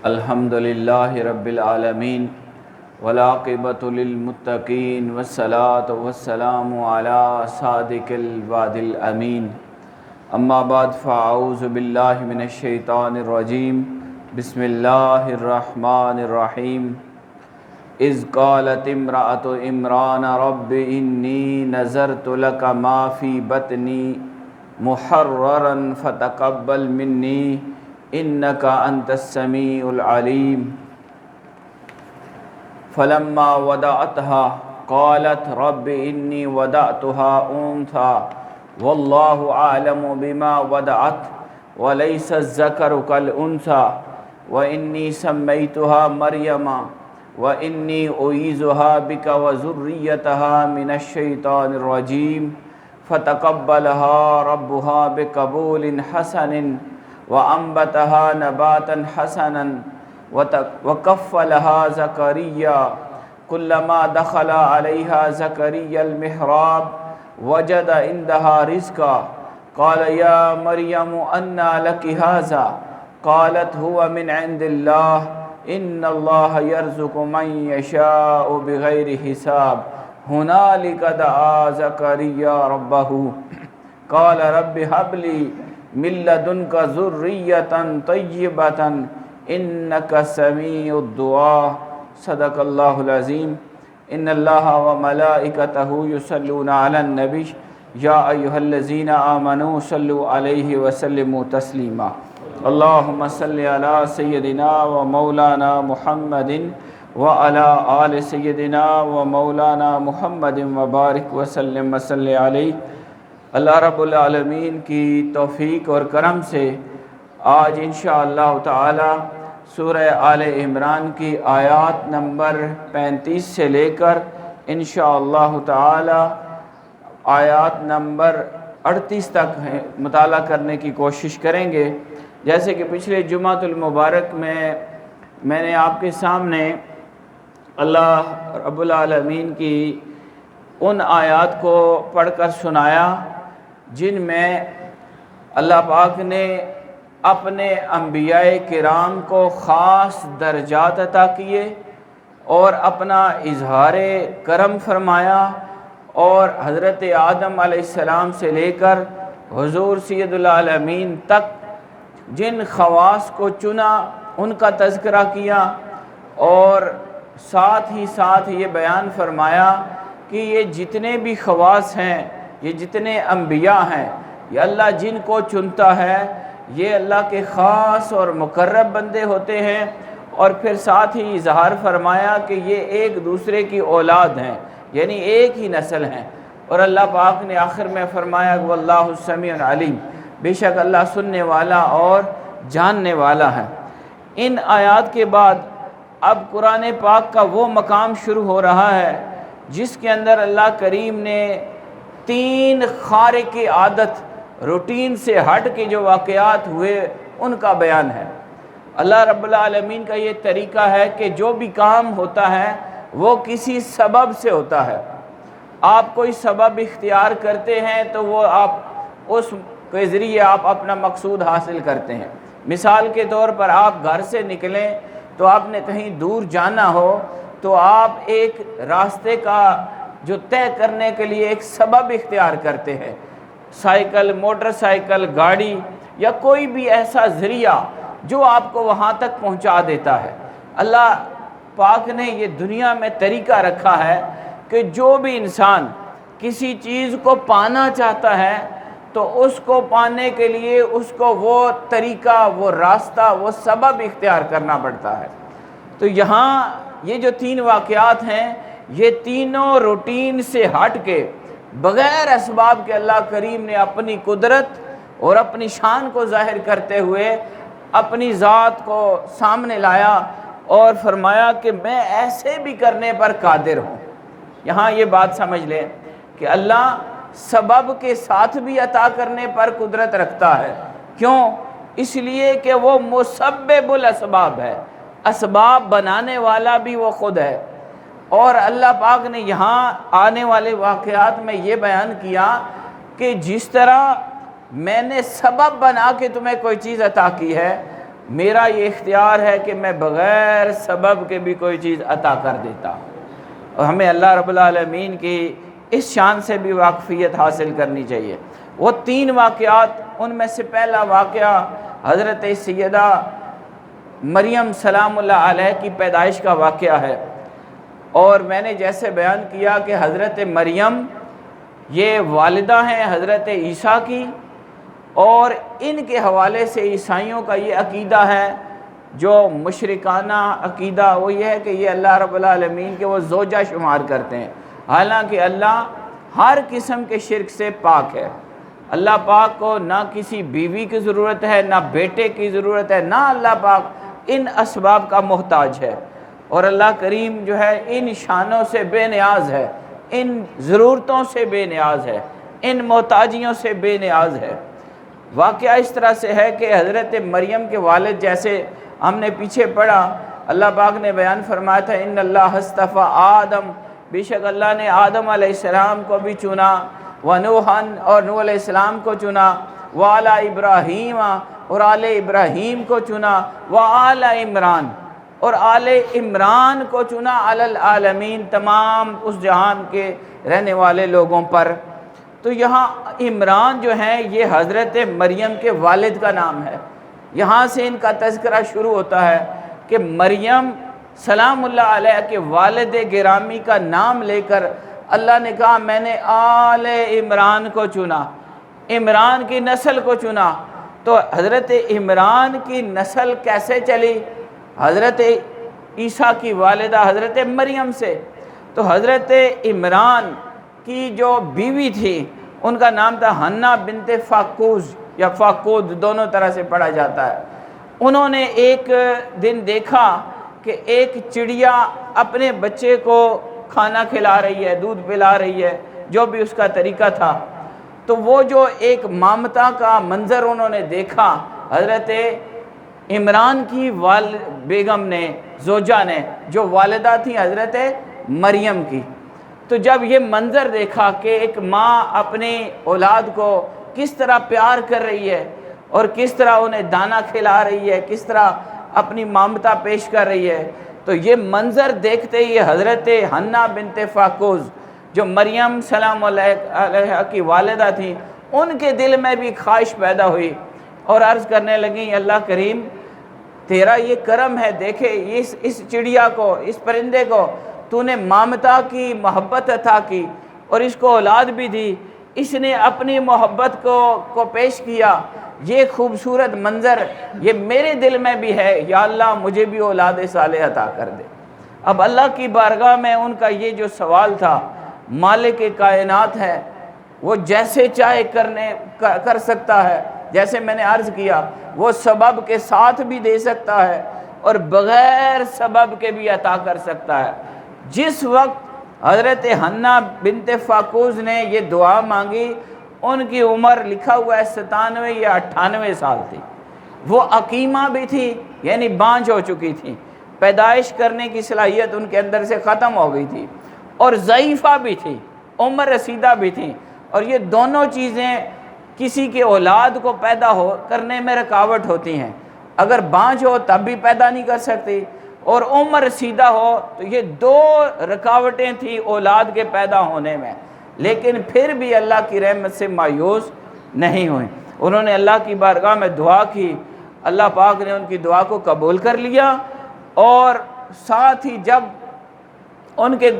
الحمد للہ رب العالمین والعاقبۃ للمتقین والصلاۃ والسلام علی صادق الوعد الامین اما بعد فاعوذ باللہ من الشیطان الرجیم بسم اللہ الرحمن الرحیم اذ قالت امرأة عمران رب انی نذرت لک ما فی بطنی محررا فتقبل منی انک انت السمیع العلیم فلما وضعتها قالت رب انی وضعتها انثى واللہ اعلم بما وضعت وليس الذکر کالانثى وانی سمیتها مریم وانی اعیذها بک وذریتها من الشیطان الرجیم فتقبلها ربها بقبول حسن وأنبتها نباتا حسنا وكفلها زكريا كلما دخل عليها زكريا المحراب وجد عندها رزقا قال يا مريم أنى لك هذا قالت هو من عند الله إن الله يرزق من يشاء بغير حساب هنالك دعا زكريا ربه قال رب هب لي من لدنك ذرية طيبة إنك سميع الدعاء صدق الله العظيم إن الله وملائكته يصلون على النبي يا أيها الذين آمنوا صلوا عليه وسلموا تسليما اللهم صل على سيدنا ومولانا محمد وعلى آل سيدنا ومولانا محمد وبارك وسلم وصل عليه اللہ رب العالمین کی توفیق اور کرم سے آج انشاءاللہ تعالی سورہ آل عمران کی آیات نمبر 35 سے لے کر انشاءاللہ تعالی آیات نمبر 38 تک مطالعہ کرنے کی کوشش کریں گے۔ جیسے کہ پچھلے جمعۃ المبارک میں نے آپ کے سامنے اللہ رب العالمین کی ان آیات کو پڑھ کر سنایا جن میں اللہ پاک نے اپنے انبیاء کرام کو خاص درجات عطا کیے اور اپنا اظہار کرم فرمایا، اور حضرت آدم علیہ السلام سے لے کر حضور سید العالمین تک جن خواص کو چنا ان کا تذکرہ کیا، اور ساتھ ہی ساتھ یہ بیان فرمایا کہ یہ جتنے بھی خواص ہیں، یہ جتنے انبیاء ہیں، یہ اللہ جن کو چنتا ہے یہ اللہ کے خاص اور مقرب بندے ہوتے ہیں، اور پھر ساتھ ہی اظہار فرمایا کہ یہ ایک دوسرے کی اولاد ہیں، یعنی ایک ہی نسل ہیں، اور اللہ پاک نے آخر میں فرمایا واللہ السمیع العلیم، بے شک اللہ سننے والا اور جاننے والا ہے۔ ان آیات کے بعد اب قرآن پاک کا وہ مقام شروع ہو رہا ہے جس کے اندر اللہ کریم نے 3 خارق عادت روٹین سے ہٹ کے جو واقعات ہوئے ان کا بیان ہے۔ اللہ رب العالمین کا یہ طریقہ ہے کہ جو بھی کام ہوتا ہے وہ کسی سبب سے ہوتا ہے۔ آپ کوئی سبب اختیار کرتے ہیں تو وہ آپ اس کے ذریعے آپ اپنا مقصود حاصل کرتے ہیں۔ مثال کے طور پر آپ گھر سے نکلیں تو آپ نے کہیں دور جانا ہو تو آپ ایک راستے کا جو طے کرنے کے لیے ایک سبب اختیار کرتے ہیں، سائیکل، موٹر سائیکل، گاڑی یا کوئی بھی ایسا ذریعہ جو آپ کو وہاں تک پہنچا دیتا ہے۔ اللہ پاک نے یہ دنیا میں طریقہ رکھا ہے کہ جو بھی انسان کسی چیز کو پانا چاہتا ہے تو اس کو پانے کے لیے اس کو وہ طریقہ، وہ راستہ، وہ سبب اختیار کرنا پڑتا ہے۔ تو یہاں یہ جو 3 واقعات ہیں یہ تینوں روٹین سے ہٹ کے بغیر اسباب کے اللہ کریم نے اپنی قدرت اور اپنی شان کو ظاہر کرتے ہوئے اپنی ذات کو سامنے لایا اور فرمایا کہ میں ایسے بھی کرنے پر قادر ہوں۔ یہاں یہ بات سمجھ لیں کہ اللہ سبب کے ساتھ بھی عطا کرنے پر قدرت رکھتا ہے۔ کیوں؟ اس لیے کہ وہ مسبب الاسباب ہے، اسباب بنانے والا بھی وہ خود ہے۔ اور اللہ پاک نے یہاں آنے والے واقعات میں یہ بیان کیا کہ جس طرح میں نے سبب بنا کے تمہیں کوئی چیز عطا کی ہے، میرا یہ اختیار ہے کہ میں بغیر سبب کے بھی کوئی چیز عطا کر دیتا ہوں۔ اور ہمیں اللہ رب العالمین کی اس شان سے بھی واقفیت حاصل کرنی چاہیے۔ وہ 3 واقعات، ان میں سے پہلا واقعہ حضرت سیدہ مریم سلام اللہ علیہ کی پیدائش کا واقعہ ہے۔ اور میں نے جیسے بیان کیا کہ حضرت مریم یہ والدہ ہیں حضرت عیسیٰ کی، اور ان کے حوالے سے عیسائیوں کا یہ عقیدہ ہے، جو مشرکانہ عقیدہ، وہ یہ ہے کہ یہ اللہ رب العالمین کے وہ زوجہ شمار کرتے ہیں، حالانکہ اللہ ہر قسم کے شرک سے پاک ہے۔ اللہ پاک کو نہ کسی بیوی کی ضرورت ہے، نہ بیٹے کی ضرورت ہے، نہ اللہ پاک ان اسباب کا محتاج ہے، اور اللہ کریم جو ہے ان شانوں سے بے نیاز ہے، ان ضرورتوں سے بے نیاز ہے، ان محتاجیوں سے بے نیاز ہے۔ واقعہ اس طرح سے ہے کہ حضرت مریم کے والد، جیسے ہم نے پیچھے پڑھا، اللہ پاک نے بیان فرمایا تھا ان اللہ اصطفیٰ آدم، بے شک اللہ نے آدم علیہ السلام کو بھی چنا، ونوحًا اور نوح علیہ السلام کو چنا، وعلی ابراہیم اور آل ابراہیم کو چنا، وآل عمران اور آل عمران کو چنا، علی العالمین تمام اس جہان کے رہنے والے لوگوں پر۔ تو یہاں عمران جو ہیں یہ حضرت مریم کے والد کا نام ہے، یہاں سے ان کا تذکرہ شروع ہوتا ہے کہ مریم سلام اللہ علیہ کے والد گرامی کا نام لے کر اللہ نے کہا میں نے آل عمران کو چنا، عمران کی نسل کو چنا۔ تو حضرت عمران کی نسل کیسے چلی؟ حضرت عیسیٰ کی والدہ حضرت مریم سے۔ تو حضرت عمران کی جو بیوی تھی ان کا نام تھا حنہ بنت فاقوز یا فاقود، دونوں طرح سے پڑھا جاتا ہے۔ انہوں نے ایک دن دیکھا کہ ایک چڑیا اپنے بچے کو کھانا کھلا رہی ہے، دودھ پلا رہی ہے، جو بھی اس کا طریقہ تھا۔ تو وہ جو ایک مامتا کا منظر انہوں نے دیکھا حضرت عمران کی بیگم نے، زوجہ نے، جو والدہ تھی حضرت مریم کی، تو جب یہ منظر دیکھا کہ ایک ماں اپنی اولاد کو کس طرح پیار کر رہی ہے اور کس طرح انہیں دانا کھلا رہی ہے، کس طرح اپنی مامتا پیش کر رہی ہے، تو یہ منظر دیکھتے ہی حضرت حنہ بنت فاقوز جو مریم سلام علیہ کی والدہ تھیں، ان کے دل میں بھی خواہش پیدا ہوئی اور عرض کرنے لگیں اللہ کریم تیرا یہ کرم ہے، دیکھے اس چڑیا کو، اس پرندے کو تو نے مامتا کی محبت عطا کی اور اس کو اولاد بھی دی، اس نے اپنی محبت کو پیش کیا، یہ خوبصورت منظر یہ میرے دل میں بھی ہے، یا اللہ مجھے بھی اولاد صالح عطا کر دے۔ اب اللہ کی بارگاہ میں ان کا یہ جو سوال تھا، مالک کائنات ہے، وہ جیسے چاہے کر سکتا ہے، جیسے میں نے عرض کیا وہ سبب کے ساتھ بھی دے سکتا ہے اور بغیر سبب کے بھی عطا کر سکتا ہے۔ جس وقت حضرت حنہ بنت فاقوز نے یہ دعا مانگی ان کی عمر لکھا ہوا ہے 97 یا 98 سال تھی، وہ عقیمہ بھی تھی یعنی بانجھ ہو چکی تھی، پیدائش کرنے کی صلاحیت ان کے اندر سے ختم ہو گئی تھی، اور ضعیفہ بھی تھی، عمر رسیدہ بھی تھی، اور یہ دونوں چیزیں کسی کے اولاد کو پیدا کرنے میں رکاوٹ ہوتی ہیں۔ اگر بانجھ ہو تب بھی پیدا نہیں کر سکتی، اور عمر رسیدہ ہو تو یہ 2 رکاوٹیں تھیں اولاد کے پیدا ہونے میں، لیکن پھر بھی اللہ کی رحمت سے مایوس نہیں ہوئے۔ انہوں نے اللہ کی بارگاہ میں دعا کی، اللہ پاک نے ان کی دعا کو قبول کر لیا، اور ساتھ ہی جب ان کے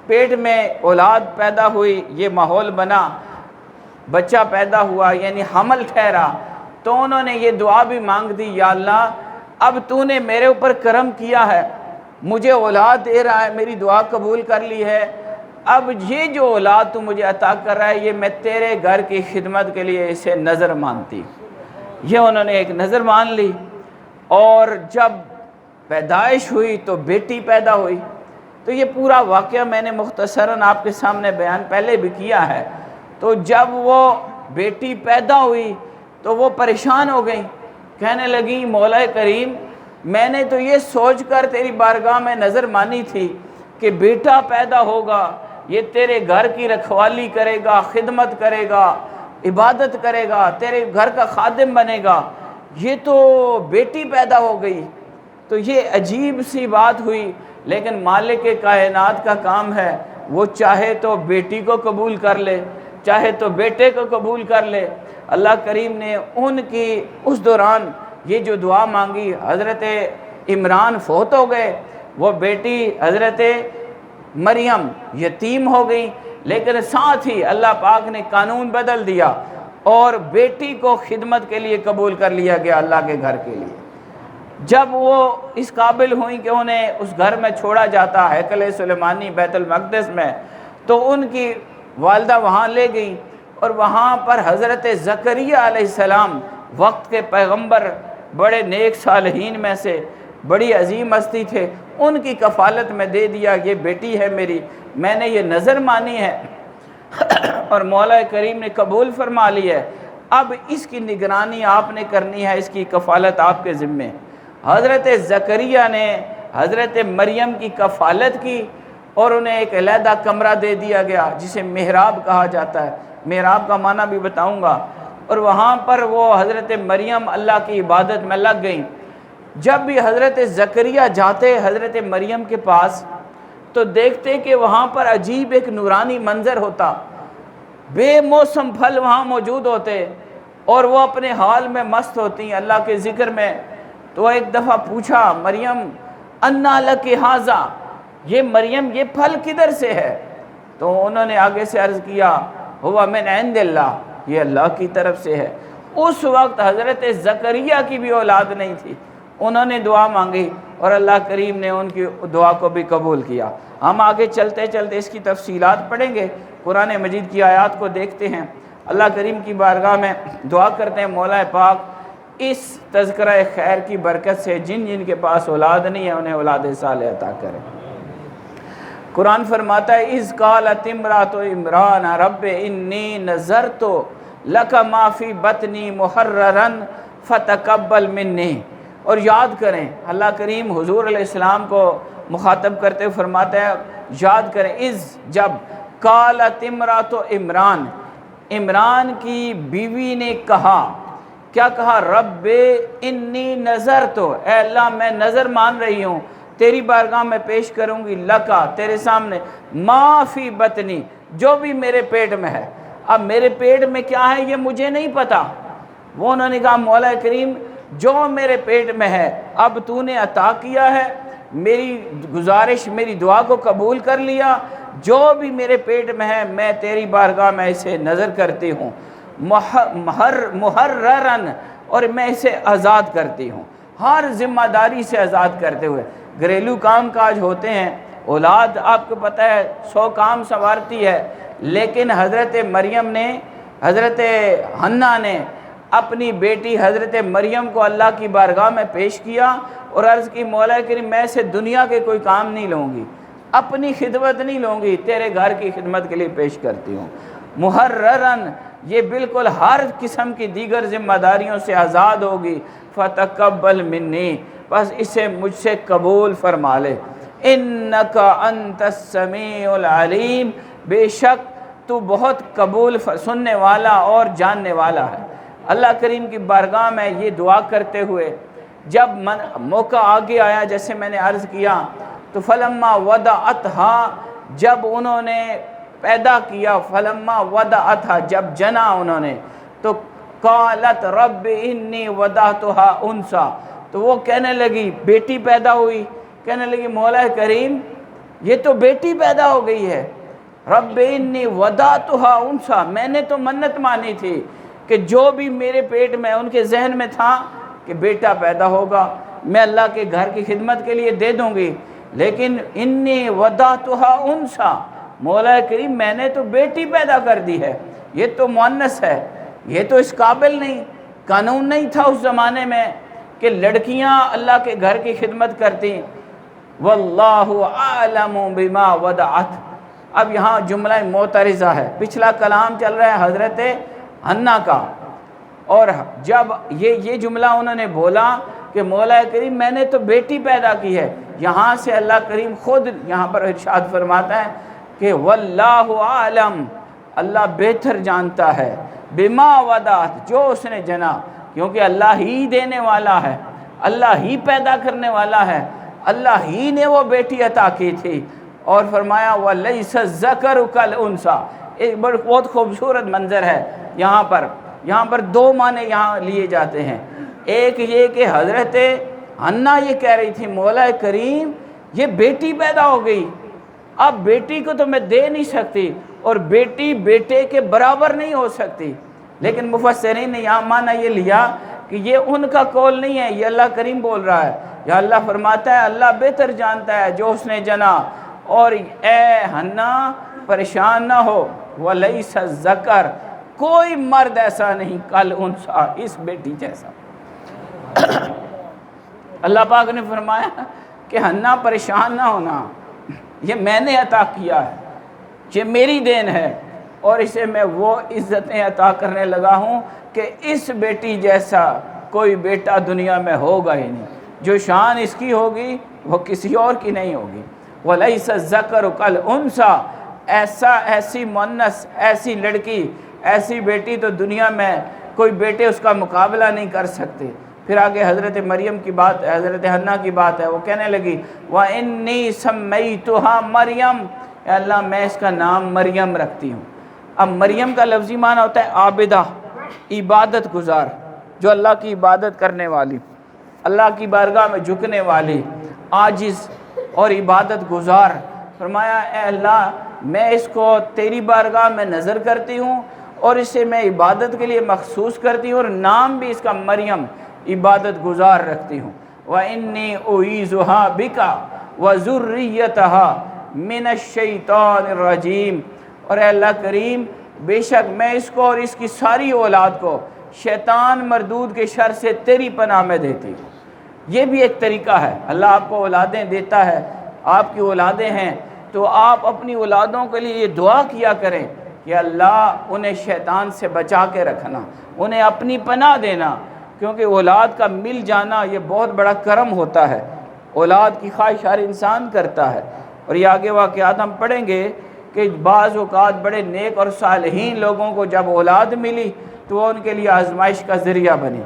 پیٹ میں اولاد پیدا ہوئی، یہ ماحول بنا، بچہ پیدا ہوا یعنی حمل ٹھہرا، تو انہوں نے یہ دعا بھی مانگ دی یا اللہ اب تو نے میرے اوپر کرم کیا ہے، مجھے اولاد دے رہا ہے، میری دعا قبول کر لی ہے، اب یہ جو اولاد تو مجھے عطا کر رہا ہے یہ میں تیرے گھر کی خدمت کے لیے اسے نظر مانتی۔ یہ انہوں نے ایک نظر مان لی، اور جب پیدائش ہوئی تو بیٹی پیدا ہوئی۔ تو یہ پورا واقعہ میں نے مختصراً آپ کے سامنے بیان پہلے بھی کیا ہے۔ تو جب وہ بیٹی پیدا ہوئی تو وہ پریشان ہو گئیں، کہنے لگیں مولا کریم میں نے تو یہ سوچ کر تیری بارگاہ میں نظر مانی تھی کہ بیٹا پیدا ہوگا، یہ تیرے گھر کی رکھوالی کرے گا، خدمت کرے گا، عبادت کرے گا، تیرے گھر کا خادم بنے گا، یہ تو بیٹی پیدا ہو گئی۔ تو یہ عجیب سی بات ہوئی، لیکن مالک کائنات کا کام ہے، وہ چاہے تو بیٹی کو قبول کر لے، چاہے تو بیٹے کو قبول کر لے۔ اللہ کریم نے ان کی اس دوران یہ جو دعا مانگی، حضرت عمران فوت ہو گئے، وہ بیٹی حضرت مریم یتیم ہو گئی، لیکن ساتھ ہی اللہ پاک نے قانون بدل دیا اور بیٹی کو خدمت کے لیے قبول کر لیا گیا اللہ کے گھر کے لیے۔ جب وہ اس قابل ہوئیں کہ انہیں اس گھر میں چھوڑا جاتا ہیکل سلیمانی بیت المقدس میں، تو ان کی والدہ وہاں لے گئیں، اور وہاں پر حضرت زکریا علیہ السلام وقت کے پیغمبر، بڑے نیک صالحین میں سے بڑی عظیم ہستی تھے، ان کی کفالت میں دے دیا، یہ بیٹی ہے میری، میں نے یہ نظر مانی ہے اور مولا کریم نے قبول فرما لی ہے، اب اس کی نگرانی آپ نے کرنی ہے، اس کی کفالت آپ کے ذمے۔ حضرت زکریا نے حضرت مریم کی کفالت کی اور انہیں ایک علیحدہ کمرہ دے دیا گیا جسے محراب کہا جاتا ہے، محراب کا معنی بھی بتاؤں گا، اور وہاں پر وہ حضرت مریم اللہ کی عبادت میں لگ گئیں۔ جب بھی حضرت زکریا جاتے حضرت مریم کے پاس تو دیکھتے کہ وہاں پر عجیب ایک نورانی منظر ہوتا، بے موسم پھل وہاں موجود ہوتے اور وہ اپنے حال میں مست ہوتی اللہ کے ذکر میں۔ تو ایک دفعہ پوچھا، مریم انا لک ھذا، یہ مریم یہ پھل کدھر سے ہے؟ تو انہوں نے آگے سے عرض کیا، ہوا من عند اللہ، یہ اللہ کی طرف سے ہے۔ اس وقت حضرت زکریا کی بھی اولاد نہیں تھی، انہوں نے دعا مانگی اور اللہ کریم نے ان کی دعا کو بھی قبول کیا۔ ہم آگے چلتے چلتے اس کی تفصیلات پڑھیں گے، قرآن مجید کی آیات کو دیکھتے ہیں، اللہ کریم کی بارگاہ میں دعا کرتے ہیں مولا پاک اس تذکرہ خیر کی برکت سے جن جن کے پاس اولاد نہیں ہے انہیں اولاد صالح عطا کرے۔ قرآن فرماتا ہے اذ قالت امرأۃ عمران رب انی نذرت لک ما فی بطنی محررا فتقبل منی۔ اور یاد کریں، اللہ کریم حضور علیہ السلام کو مخاطب کرتے ہوئے فرماتا ہے یاد کریں، اذ جب قالت امرأۃ عمران، عمران کی بیوی نے کہا، کیا کہا؟ رب انی نذرت، اے اللہ میں نظر مان رہی ہوں، تیری بارگاہ میں پیش کروں گی لکا، تیرے سامنے، ما فی بطنی، جو بھی میرے پیٹ میں ہے۔ اب میرے پیٹ میں کیا ہے یہ مجھے نہیں پتا، وہ انہوں نے کہا مولا کریم جو میرے پیٹ میں ہے اب تو نے عطا کیا ہے، میری گزارش میری دعا کو قبول کر لیا، جو بھی میرے پیٹ میں ہے میں تیری بارگاہ میں اسے نظر کرتی ہوں محررن، اور میں اسے آزاد کرتی ہوں، ہر ذمہ داری سے آزاد کرتے ہوئے۔ گھریلو کام کاج ہوتے ہیں، اولاد آپ کو پتہ ہے 100 کام سنوارتی ہے، لیکن حضرت مریم نے، حضرت حنا نے اپنی بیٹی حضرت مریم کو اللہ کی بارگاہ میں پیش کیا اور عرض کی مولا کریم میں سے دنیا کے کوئی کام نہیں لوں گی، اپنی خدمت نہیں لوں گی، تیرے گھر کی خدمت کے لیے پیش کرتی ہوں۔ محررن، یہ بالکل ہر قسم کی دیگر ذمہ داریوں سے آزاد ہوگی، فتقبل منی، بس اسے مجھ سے قبول فرما لے، انک انت السمیع العلیم، بے شک تو بہت قبول سننے والا اور جاننے والا ہے۔ اللہ کریم کی بارگاہ میں یہ دعا کرتے ہوئے جب موقع آگے آیا جیسے میں نے عرض کیا، تو فلما وضعتھا، جب انہوں نے پیدا کیا، فلما وضعتھا، جب جنا انہوں نے، تو قالت رب انی وضعتھا انثی، تو وہ کہنے لگی، بیٹی پیدا ہوئی، کہنے لگی مولا کریم یہ تو بیٹی پیدا ہو گئی ہے، رب انی وضعتھا انثی، میں نے تو منت مانی تھی کہ جو بھی میرے پیٹ میں، ان کے ذہن میں تھا کہ بیٹا پیدا ہوگا میں اللہ کے گھر کی خدمت کے لیے دے دوں گی، لیکن انی وضعتھا انثی، مولا کریم میں نے تو بیٹی پیدا کر دی ہے، یہ تو مؤنث ہے، یہ تو اس قابل نہیں، قانون نہیں تھا اس زمانے میں کہ لڑکیاں اللہ کے گھر کی خدمت کرتی۔ واللہ اعلم بما وضعت، اب یہاں جملہ معترضہ ہے، پچھلا کلام چل رہا ہے حضرت حنا کا، اور جب یہ جملہ انہوں نے بولا کہ مولا کریم میں نے تو بیٹی پیدا کی ہے، یہاں سے اللہ کریم خود یہاں پر ارشاد فرماتا ہے کہ واللہ اعلم، اللہ بہتر جانتا ہے، بما وضعت، جو اس نے جنا، کیونکہ اللہ ہی دینے والا ہے، اللہ ہی پیدا کرنے والا ہے، اللہ ہی نے وہ بیٹی عطا کی تھی۔ اور فرمایا وَلَيْسَ الذَّكَرُ كَالْأُنثَىٰ، ایک بہت خوبصورت منظر ہے یہاں پر دو معنی یہاں لیے جاتے ہیں۔ ایک یہ کہ حضرت حنہ یہ کہہ رہی تھی مولا کریم یہ بیٹی پیدا ہو گئی، اب بیٹی کو تو میں دے نہیں سکتی اور بیٹی بیٹے کے برابر نہیں ہو سکتی، لیکن مفسرین نے یہاں معنی یہ لیا کہ یہ ان کا قول نہیں ہے، یہ اللہ کریم بول رہا ہے۔ یا اللہ فرماتا ہے اللہ بہتر جانتا ہے جو اس نے جنا، اور اے حنہ پریشان نہ ہو، وَلَيْسَ الذَّكَرُ، کوئی مرد ایسا نہیں كَالْأُنثىٰ، اس بیٹی جیسا۔ اللہ پاک نے فرمایا کہ حنہ پریشان نہ ہونا، یہ میں نے عطا کیا ہے، یہ میری دین ہے، اور اسے میں وہ عزتیں عطا کرنے لگا ہوں کہ اس بیٹی جیسا کوئی بیٹا دنیا میں ہوگا ہی نہیں، جو شان اس کی ہوگی وہ کسی اور کی نہیں ہوگی۔ وَلَيْسَ الذَّكَرُ كَالْأُنثَىٰ، ایسی مؤنث، ایسی لڑکی، ایسی بیٹی تو دنیا میں کوئی بیٹے اس کا مقابلہ نہیں کر سکتے۔ پھر آگے حضرت مریم کی بات ہے، حضرت حنہ کی بات ہے، وہ کہنے لگی وَإِنِّي سَمَّيْتُهَا مریم، اے اللہ میں اس کا نام مریم رکھتی ہوں۔ اب مریم کا لفظی معنی ہوتا ہے عابدہ، عبادت گزار، جو اللہ کی عبادت کرنے والی، اللہ کی بارگاہ میں جھکنے والی، عاجز اور عبادت گزار۔ فرمایا اے اللہ میں اس کو تیری بارگاہ میں نظر کرتی ہوں اور اسے میں عبادت کے لیے مخصوص کرتی ہوں، اور نام بھی اس کا مریم عبادت گزار رکھتی ہوں۔ وَإِنِّي أُعِيذُهَا بِكَ وَذُرِّيَّتَهَا مِنَ الشَّيْطَانِ الرَّجِيمِ، اور اے اللہ کریم بے شک میں اس کو اور اس کی ساری اولاد کو شیطان مردود کے شر سے تیری پناہ میں دیتی ہوں۔ یہ بھی ایک طریقہ ہے، اللہ آپ کو اولادیں دیتا ہے، آپ کی اولادیں ہیں تو آپ اپنی اولادوں کے لیے یہ دعا کیا کریں کہ اللہ انہیں شیطان سے بچا کے رکھنا، انہیں اپنی پناہ دینا، کیونکہ اولاد کا مل جانا یہ بہت بڑا کرم ہوتا ہے، اولاد کی خواہش ہر انسان کرتا ہے۔ اور یہ آگے واقعات ہم پڑھیں گے کہ بعض اوقات بڑے نیک اور صالحین لوگوں کو جب اولاد ملی تو وہ ان کے لیے آزمائش کا ذریعہ بنی،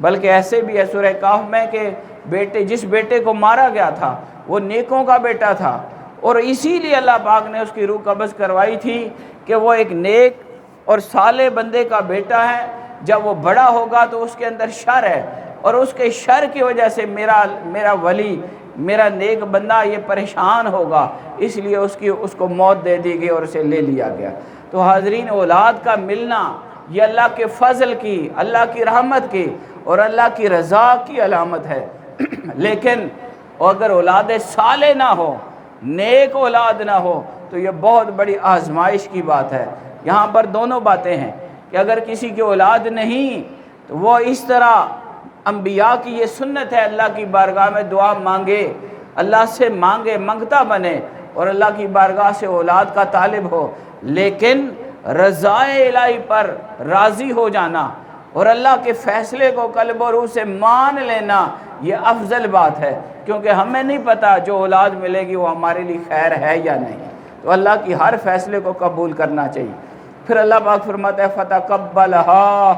بلکہ ایسے بھی ہے سورہ کہف میں کہ جس بیٹے کو مارا گیا تھا وہ نیکوں کا بیٹا تھا، اور اسی لیے اللہ پاک نے اس کی روح قبض کروائی تھی کہ وہ ایک نیک اور صالح بندے کا بیٹا ہے، جب وہ بڑا ہوگا تو اس کے اندر شر ہے، اور اس کے شر کی وجہ سے میرا ولی، میرا نیک بندہ یہ پریشان ہوگا، اس لیے اس کو موت دے دی گئی اور اسے لے لیا گیا۔ تو حاضرین اولاد کا ملنا یہ اللہ کے فضل کی، اللہ کی رحمت کی اور اللہ کی رضا کی علامت ہے، لیکن اگر اولاد صالح نہ ہو، نیک اولاد نہ ہو تو یہ بہت بڑی آزمائش کی بات ہے۔ یہاں پر دونوں باتیں ہیں کہ اگر کسی کی اولاد نہیں تو وہ اس طرح انبیاء کی یہ سنت ہے اللہ کی بارگاہ میں دعا مانگے، اللہ سے مانگے، منگتا بنے اور اللہ کی بارگاہ سے اولاد کا طالب ہو، لیکن رضائے الہی پر راضی ہو جانا اور اللہ کے فیصلے کو قلب و روح سے مان لینا یہ افضل بات ہے، کیونکہ ہمیں نہیں پتا جو اولاد ملے گی وہ ہمارے لیے خیر ہے یا نہیں، تو اللہ کی ہر فیصلے کو قبول کرنا چاہیے۔ پھر اللہ پاک فرماتا ہے فَتَقَبَّلَهَا،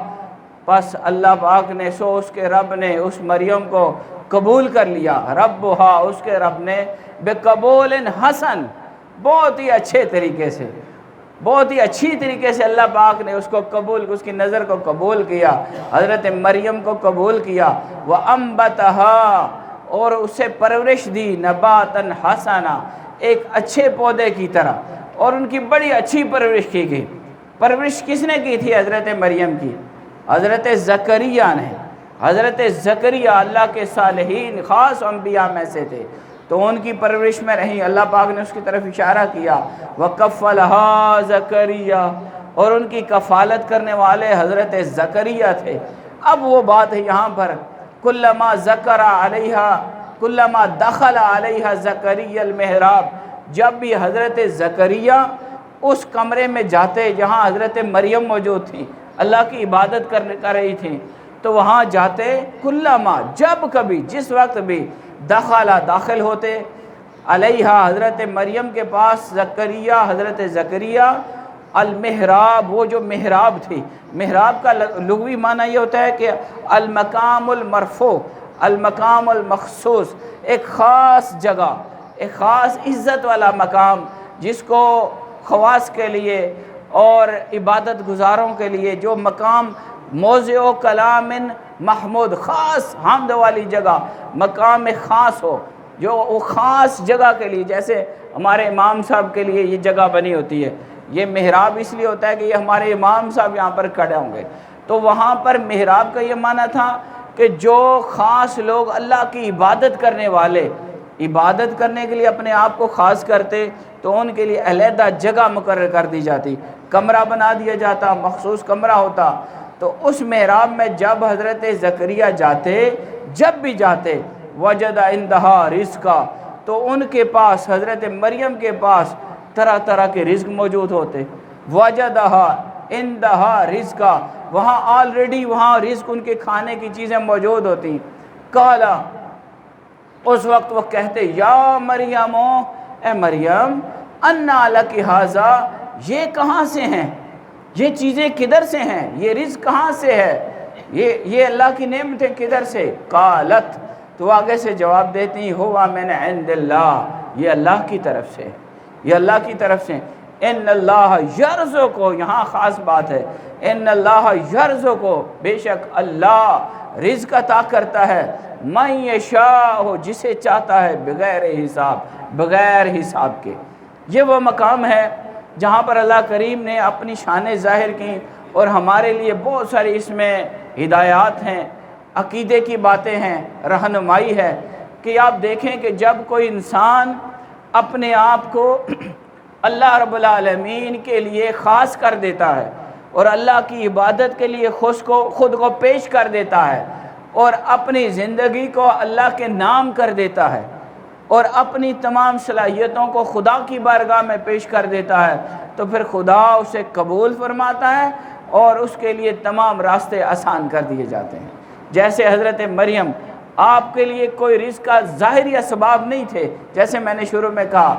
پس اللہ پاک نے اس کے رب نے اس مریم کو قبول کر لیا، ربھا اس کے رب نے بِقَبُولٍ حسن، بہت ہی اچھے طریقے سے، بہت ہی اچھی طریقے سے اللہ پاک نے اس کو قبول، اس کی نظر کو قبول کیا، حضرت مریم کو قبول کیا، وَأَنبَتَهَا اور اسے پرورش دی، نباتاً حسنا ایک اچھے پودے کی طرح، اور ان کی بڑی اچھی پرورش کی گئی۔ پرورش کس نے کی تھی؟ حضرت مریم کی، حضرت زکریا نے۔ حضرت زکریا اللہ کے صالحین خاص انبیاء میں سے تھے، تو ان کی پرورش میں رہی، اللہ پاک نے اس کی طرف اشارہ کیا، وَكَفَّلَهَا زَكَرِيَّا اور ان کی کفالت کرنے والے حضرت زکریا تھے۔ اب وہ بات ہے یہاں پر کلما ذکر علیہا کلما دخل علیہا زکریا المحراب، جب بھی حضرت زکریا اس کمرے میں جاتے جہاں حضرت مریم موجود تھی، اللہ کی عبادت کر رہی تھیں، تو وہاں جاتے، کلما جب کبھی جس وقت بھی داخل ہوتے علیہا حضرت مریم کے پاس زکریا حضرت زکریا، المحراب، وہ جو محراب تھی، محراب کا لغوی معنی یہ ہوتا ہے کہ المقام المرفوع، المقام المخصوص، ایک خاص جگہ، ایک خاص عزت والا مقام، جس کو خواص کے لیے اور عبادت گزاروں کے لیے جو مقام موضع کلام محمود، خاص حمد والی جگہ، مقام خاص ہو، جو وہ خاص جگہ کے لیے، جیسے ہمارے امام صاحب کے لیے یہ جگہ بنی ہوتی ہے، یہ محراب اس لیے ہوتا ہے کہ یہ ہمارے امام صاحب یہاں پر کھڑے ہوں گے، تو وہاں پر محراب کا یہ معنی تھا کہ جو خاص لوگ اللہ کی عبادت کرنے والے، عبادت کرنے کے لیے اپنے آپ کو خاص کرتے، تو ان کے لیے علیحدہ جگہ مقرر کر دی جاتی، کمرہ بنا دیا جاتا، مخصوص کمرہ ہوتا۔ تو اس محراب میں جب حضرت زکریا جاتے، جب بھی جاتے، وجد عندہا رزقا، تو ان کے پاس، حضرت مریم کے پاس طرح طرح کے رزق موجود ہوتے، وجدہا عندہا رزقا، وہاں آلریڈی وہاں رزق، ان کے کھانے کی چیزیں موجود ہوتی۔ قالا، اس وقت وہ کہتے، یا مریم، اے مریم، انا لک ھذا، یہ کہاں سے ہیں، یہ چیزیں کدھر سے ہیں، یہ رزق کہاں سے ہے، یہ اللہ کی نعمتیں کدھر سے؟ قالت، تو آگے سے جواب دیتی، ہوا من عند اللہ، یہ اللہ کی طرف سے، یہ اللہ کی طرف سے۔ ان اللہ یرزقو، یہاں خاص بات ہے، ان اللہ یرزقو، بے شک اللہ رزق عطا کرتا ہے، من یشاء، جسے چاہتا ہے، بغیر حساب، بغیر حساب کے۔ یہ وہ مقام ہے جہاں پر اللہ کریم نے اپنی شان ظاہر کی، اور ہمارے لیے بہت ساری اس میں ہدایات ہیں، عقیدے کی باتیں ہیں، رہنمائی ہے، کہ آپ دیکھیں کہ جب کوئی انسان اپنے آپ کو اللہ رب العالمین کے لیے خاص کر دیتا ہے، اور اللہ کی عبادت کے لیے خود کو پیش کر دیتا ہے، اور اپنی زندگی کو اللہ کے نام کر دیتا ہے، اور اپنی تمام صلاحیتوں کو خدا کی بارگاہ میں پیش کر دیتا ہے، تو پھر خدا اسے قبول فرماتا ہے، اور اس کے لیے تمام راستے آسان کر دیے جاتے ہیں۔ جیسے حضرت مریم، آپ کے لیے کوئی رزق کا ظاہری اسباب نہیں تھے، جیسے میں نے شروع میں کہا،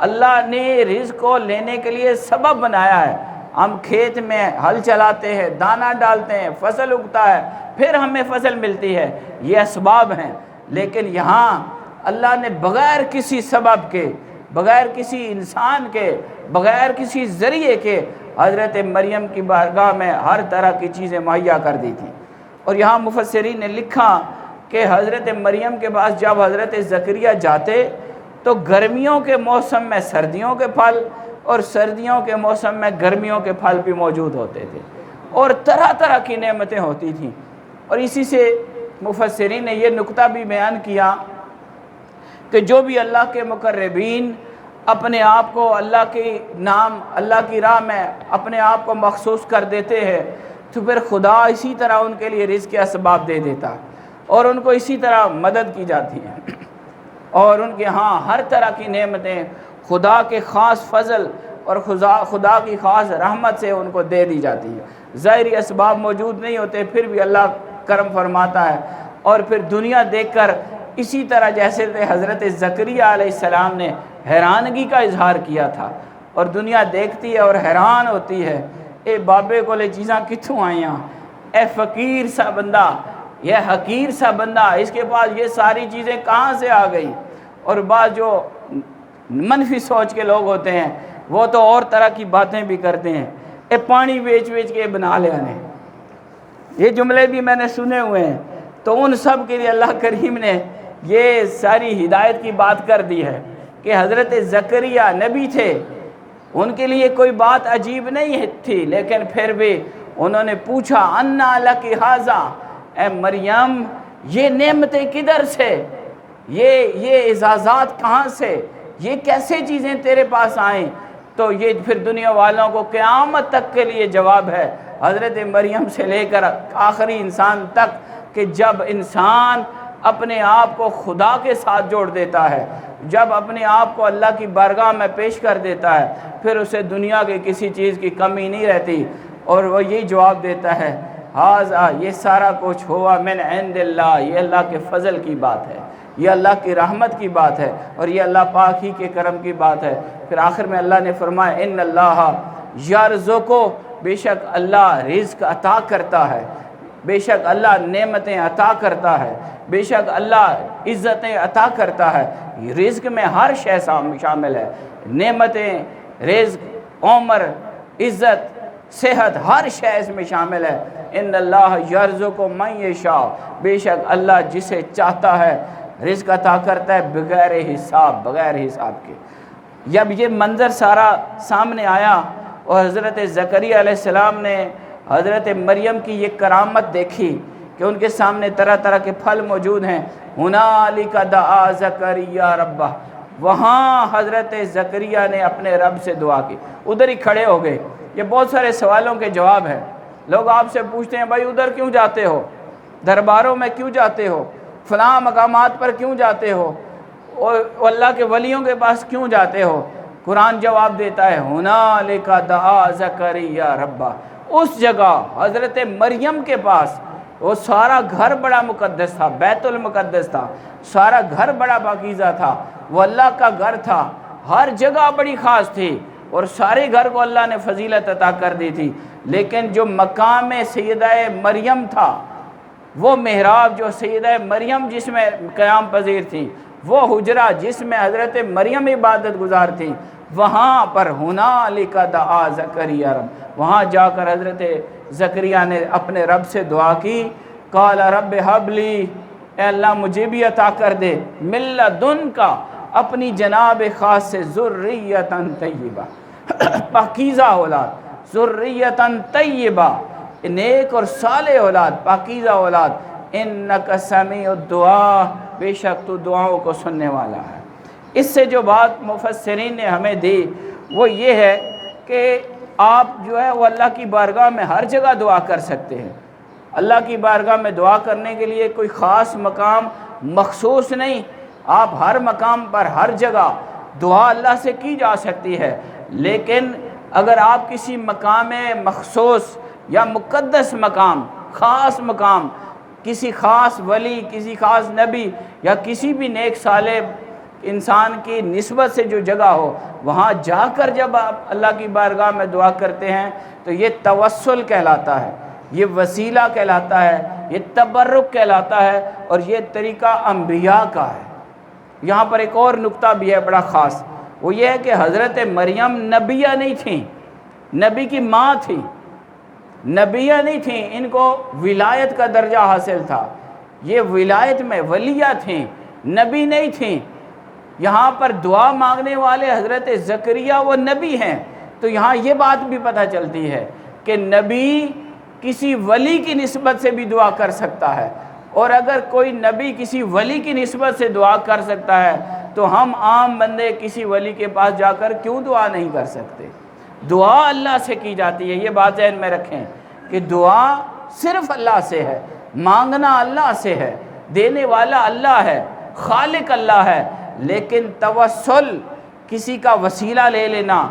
اللہ نے رزق کو لینے کے لیے سبب بنایا ہے۔ ہم کھیت میں ہل چلاتے ہیں، دانہ ڈالتے ہیں، فصل اگتا ہے، پھر ہمیں فصل ملتی ہے، یہ اسباب ہیں، لیکن یہاں اللہ نے بغیر کسی سبب کے، بغیر کسی انسان کے، بغیر کسی ذریعے کے، حضرت مریم کی بارگاہ میں ہر طرح کی چیزیں مہیا کر دی تھیں۔ اور یہاں مفسرین نے لکھا کہ حضرت مریم کے پاس جب حضرت زکریا جاتے، تو گرمیوں کے موسم میں سردیوں کے پھل، اور سردیوں کے موسم میں گرمیوں کے پھل بھی موجود ہوتے تھے، اور طرح طرح کی نعمتیں ہوتی تھیں۔ اور اسی سے مفسرین نے یہ نقطہ بھی بیان کیا کہ جو بھی اللہ کے مقربین اپنے آپ کو اللہ کی نام، اللہ کی راہ میں اپنے آپ کو مخصوص کر دیتے ہیں، تو پھر خدا اسی طرح ان کے لیے رزق کے اسباب دے دیتا ہے، اور ان کو اسی طرح مدد کی جاتی ہے، اور ان کے ہاں ہر طرح کی نعمتیں خدا کے خاص فضل اور خدا کی خاص رحمت سے ان کو دے دی جاتی ہے۔ ظاہری اسباب موجود نہیں ہوتے، پھر بھی اللہ کرم فرماتا ہے، اور پھر دنیا دیکھ کر اسی طرح جیسے حضرت زکریا علیہ السلام نے حیرانگی کا اظہار کیا تھا، اور دنیا دیکھتی ہے اور حیران ہوتی ہے، اے بابے کو لے چیزاں کتوں آئیاں، اے فقیر سا بندہ، یہ حقیر سا بندہ، اس کے پاس یہ ساری چیزیں کہاں سے آ گئی۔ اور بعض جو منفی سوچ کے لوگ ہوتے ہیں، وہ تو اور طرح کی باتیں بھی کرتے ہیں، اے پانی بیچ کے بنا لے آنے، یہ جملے بھی میں نے سنے ہوئے ہیں۔ تو ان سب کے لیے اللہ کریم نے یہ ساری ہدایت کی بات کر دی ہے کہ حضرت زکریا نبی تھے، ان کے لیے کوئی بات عجیب نہیں تھی، لیکن پھر بھی انہوں نے پوچھا، انا لک ھذا، اے مریم یہ نعمتیں کدھر سے، یہ اعزازات کہاں سے، یہ کیسے چیزیں تیرے پاس آئیں؟ تو یہ پھر دنیا والوں کو قیامت تک کے لیے جواب ہے، حضرت مریم سے لے کر آخری انسان تک، کہ جب انسان اپنے آپ کو خدا کے ساتھ جوڑ دیتا ہے، جب اپنے آپ کو اللہ کی بارگاہ میں پیش کر دیتا ہے، پھر اسے دنیا کے کسی چیز کی کمی نہیں رہتی، اور وہ یہی جواب دیتا ہے، ھذا، یہ سارا کچھ ہوا من عند اللہ، یہ اللہ کے فضل کی بات ہے، یہ اللہ کی رحمت کی بات ہے، اور یہ اللہ پاک ہی کے کرم کی بات ہے۔ پھر آخر میں اللہ نے فرمایا، ان اللہ یرزقو، بے شک اللہ رزق عطا کرتا ہے، بے شک اللہ نعمتیں عطا کرتا ہے، بے شک اللہ عزتیں عطا کرتا ہے۔ رزق میں ہر شے شامل ہے، نعمتیں، رزق، عمر، عزت، صحت، ہر شے اس میں شامل ہے۔ ان اللہ یرزق من یشاء، بے شک اللہ جسے چاہتا ہے رزق عطا کرتا ہے بغیر حساب، بغیر حساب کے۔ جب یہ منظر سارا سامنے آیا اور حضرت زکریا علیہ السلام نے حضرت مریم کی یہ کرامت دیکھی کہ ان کے سامنے طرح طرح کے پھل موجود ہیں، ہنالک دعا زکریا ربہ، وہاں حضرت زکریا نے اپنے رب سے دعا کی، ادھر ہی کھڑے ہو گئے۔ یہ بہت سارے سوالوں کے جواب ہیں۔ لوگ آپ سے پوچھتے ہیں بھائی ادھر کیوں جاتے ہو، درباروں میں کیوں جاتے ہو، فلاں مقامات پر کیوں جاتے ہو، اور اللہ کے ولیوں کے پاس کیوں جاتے ہو؟ قرآن جواب دیتا ہے ہنالک دعا زکریا ربہ، اس جگہ حضرت مریم کے پاس وہ سارا گھر بڑا مقدس تھا، بیت المقدس تھا، سارا گھر بڑا پاکیزہ تھا، وہ اللہ کا گھر تھا، ہر جگہ بڑی خاص تھی اور سارے گھر کو اللہ نے فضیلت عطا کر دی تھی۔ لیکن جو مقام سیدہ مریم تھا، وہ محراب جو سیدہ مریم جس میں قیام پذیر تھی، وہ حجرہ جس میں حضرت مریم عبادت گزار تھی، وہاں پر ہنالک دعا زکریا رب، وہاں جا کر حضرت زکریا نے اپنے رب سے دعا کی، قال رب حب لی، اے اللہ مجھے بھی عطا کر دے، من لدنک، اپنی جناب خاص سے، ذریۃ طیبہ، پاکیزہ اولاد، ذریۃ طیبہ، نیک اور صالح اولاد، پاکیزہ اولاد، انک سمیع الدعا، بے شک تو دعاؤں کو سننے والا ہے۔ اس سے جو بات مفسرین نے ہمیں دی وہ یہ ہے کہ آپ جو ہے وہ اللہ کی بارگاہ میں ہر جگہ دعا کر سکتے ہیں۔ اللہ کی بارگاہ میں دعا کرنے کے لیے کوئی خاص مقام مخصوص نہیں، آپ ہر مقام پر ہر جگہ دعا اللہ سے کی جا سکتی ہے۔ لیکن اگر آپ کسی مقام مخصوص یا مقدس مقام، خاص مقام، کسی خاص ولی، کسی خاص نبی یا کسی بھی نیک صالح انسان کی نسبت سے جو جگہ ہو، وہاں جا کر جب آپ اللہ کی بارگاہ میں دعا کرتے ہیں تو یہ توسل کہلاتا ہے، یہ وسیلہ کہلاتا ہے، یہ تبرک کہلاتا ہے، اور یہ طریقہ انبیاء کا ہے۔ یہاں پر ایک اور نقطہ بھی ہے بڑا خاص، وہ یہ ہے کہ حضرت مریم نبیہ نہیں تھیں، نبی کی ماں تھی، نبیہ نہیں تھیں، ان کو ولایت کا درجہ حاصل تھا، یہ ولایت میں ولیہ تھیں، نبی نہیں تھیں۔ یہاں پر دعا مانگنے والے حضرت زکریا وہ نبی ہیں، تو یہاں یہ بات بھی پتہ چلتی ہے کہ نبی کسی ولی کی نسبت سے بھی دعا کر سکتا ہے، اور اگر کوئی نبی کسی ولی کی نسبت سے دعا کر سکتا ہے تو ہم عام بندے کسی ولی کے پاس جا کر کیوں دعا نہیں کر سکتے؟ دعا اللہ سے کی جاتی ہے، یہ بات ذہن میں رکھیں کہ دعا صرف اللہ سے ہے، مانگنا اللہ سے ہے، دینے والا اللہ ہے، خالق اللہ ہے۔ لیکن توسل، کسی کا وسیلہ لے لینا،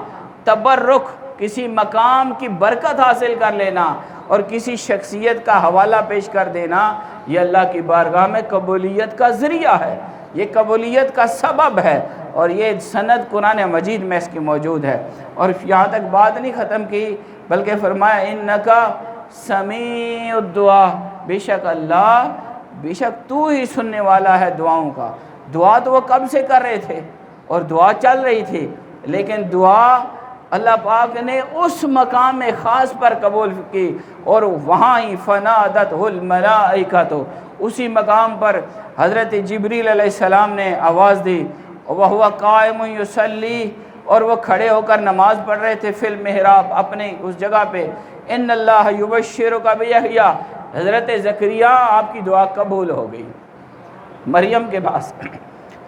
تبرک، کسی مقام کی برکت حاصل کر لینا اور کسی شخصیت کا حوالہ پیش کر دینا، یہ اللہ کی بارگاہ میں قبولیت کا ذریعہ ہے، یہ قبولیت کا سبب ہے، اور یہ سند قرآن مجید میں اس کی موجود ہے۔ اور یہاں تک بات نہیں ختم کی بلکہ فرمایا انکا سمیع الدعا، بے شک اللہ، بے شک تو ہی سننے والا ہے دعاؤں کا۔ دعا تو وہ کب سے کر رہے تھے اور دعا چل رہی تھی، لیکن دعا اللہ پاک نے اس مقام خاص پر قبول کی، اور وہاں ہی فنادتہ الملائکۃ، اسی مقام پر حضرت جبریل علیہ السلام نے آواز دی، وہو قائم یصلی، اور وہ کھڑے ہو کر نماز پڑھ رہے تھے، فی المحراب، اپنے اس جگہ پہ، ان اللہ یبشرک بیحییٰ، حضرت زکریا آپ کی دعا قبول ہو گئی۔ مریم کے پاس،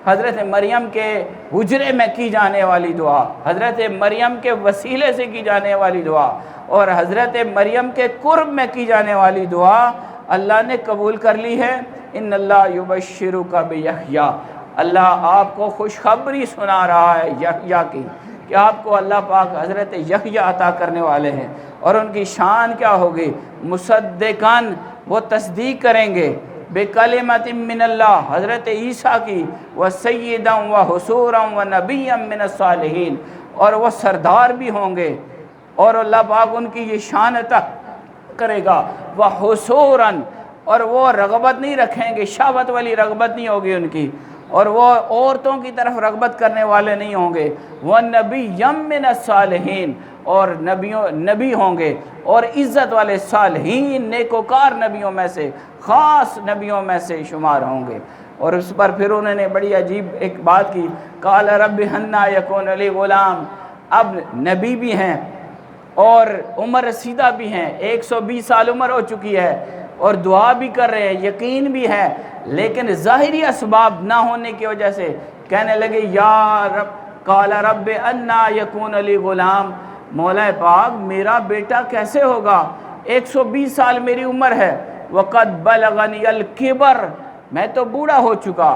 حضرت مریم کے حجرے میں کی جانے والی دعا، حضرت مریم کے وسیلے سے کی جانے والی دعا، اور حضرت مریم کے قرب میں کی جانے والی دعا اللہ نے قبول کر لی ہے۔ ان اللہ یبشرک بیحییٰ، اللہ آپ کو خوشخبری سنا رہا ہے یحییٰ کی، کہ آپ کو اللہ پاک حضرت یحییٰ عطا کرنے والے ہیں، اور ان کی شان کیا ہوگی؟ مصدقاً، وہ تصدیق کریں گے، بکلمۃ من اللہ، حضرت عیسیٰ کی، وسیداً وحصوراً ونبیاً من الصالحین، اور وہ سردار بھی ہوں گے، اور اللہ پاک ان کی یہ شان عطا کرے گا، وحصوراً، اور وہ رغبت نہیں رکھیں گے، شہوت والی رغبت نہیں ہوگی ان کی، اور وہ عورتوں کی طرف رغبت کرنے والے نہیں ہوں گے، وَنَبِيًّا مِّنَ الصَّالِحِينَ، اور نبی ہوں گے اور عزت والے صالحین نیکوکار نبیوں میں سے، خاص نبیوں میں سے شمار ہوں گے۔ اور اس پر پھر انہوں نے بڑی عجیب ایک بات کی، قال رب ھنا یکون لی غلام، اب نبی بھی ہیں اور عمر رسیدہ بھی ہیں، 120 سال عمر ہو چکی ہے، اور دعا بھی کر رہے ہیں، یقین بھی ہے، لیکن ظاہری اسباب نہ ہونے کی وجہ سے کہنے لگے یا رب، قال رب انا یکون لی غلام، مولا پاک میرا بیٹا کیسے ہوگا، 120 سال میری عمر ہے، وقد بلغنی الکبر، میں تو بوڑھا ہو چکا،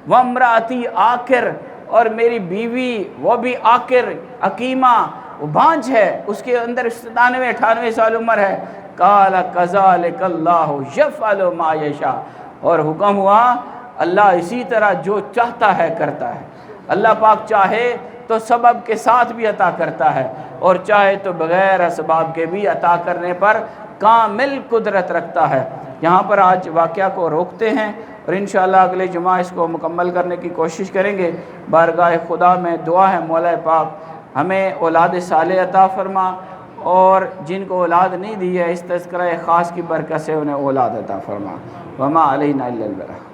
وامراتی آکر، اور میری بیوی وہ بھی آکر، عقیمہ، وہ بانجھ ہے، اس کے اندر 97-98 سال عمر ہے۔ قال کذالک اللہ یفعل ما یشاء، اور حکم ہوا اللہ اسی طرح جو چاہتا ہے کرتا ہے، اللہ پاک چاہے تو سبب کے ساتھ بھی عطا کرتا ہے، اور چاہے تو بغیر اسباب کے بھی عطا کرنے پر کامل قدرت رکھتا ہے۔ یہاں پر آج واقعہ کو روکتے ہیں، اور انشاءاللہ اگلے جمعہ اس کو مکمل کرنے کی کوشش کریں گے۔ بارگاہ خدا میں دعا ہے مولا پاک ہمیں اولاد صالح عطا فرما، اور جن کو اولاد نہیں دی ہے اس تذکرہ خاص کی برکت سے انہیں اولاد عطا فرما۔ وما علینا الا البلاغ۔